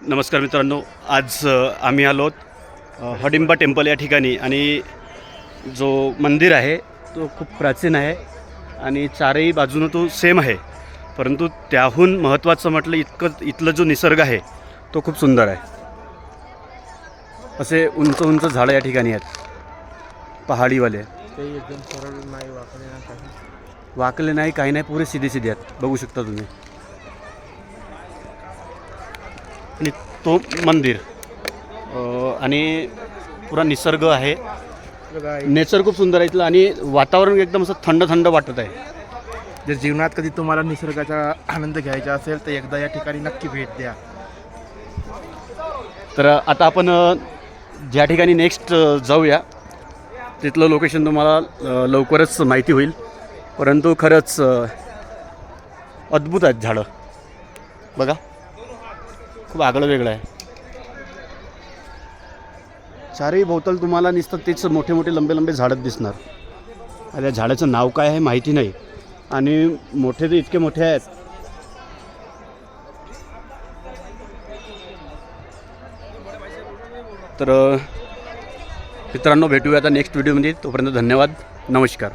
नमस्कार मित्रांनो, आज आम्ही आलो हडिंबा टेम्पल या ठिकाणी आणि जो मंदिर आहे तो खूप प्राचीन आहे आणि चारही बाजूनं तो सेम आहे. परंतु त्याहून महत्त्वाचं म्हटलं इथलं जो निसर्ग आहे तो खूप सुंदर आहे. असे उंच उंच झाडं या ठिकाणी आहेत, पहाडीवाले. ते एकदम सरळ नाही, वाकडे ना काही. वाकले नाही, काही नाही, पुरे सीधे सीधे आहेत, बघू शकता तुम्ही. आणि तो मंदिर आणि पुरा निसर्ग आहे. बघा, नेचर खूप सुंदर आहे इथलं आणि वातावरण एकदम असं थंड थंड वाटत आहे. जर जीवनात कधी तुम्हाला निसर्गाचा आनंद घ्यायचा असेल तर एकदा या ठिकाणी नक्की भेट द्या. तर आता आपण ज्या ठिकाणी नेक्स्ट जाऊया तिथलं लोकेशन तुम्हाला लवकरच माहिती होईल. परंतु खरंच अद्भुत आहेत झाडं, बघा, खूप आगळं वेगळं आहे. चारही भोवताल तुम्हाला नुसतं तेच मोठे मोठे लंबे लंबे झाडं दिसणार. त्या झाडाचं नाव काय आहे माहिती नाही आणि मोठे ते इतके मोठे आहेत. तर मित्रांनो, भेटूया आता नेक्स्ट व्हिडिओमध्ये. तोपर्यंत धन्यवाद, नमस्कार.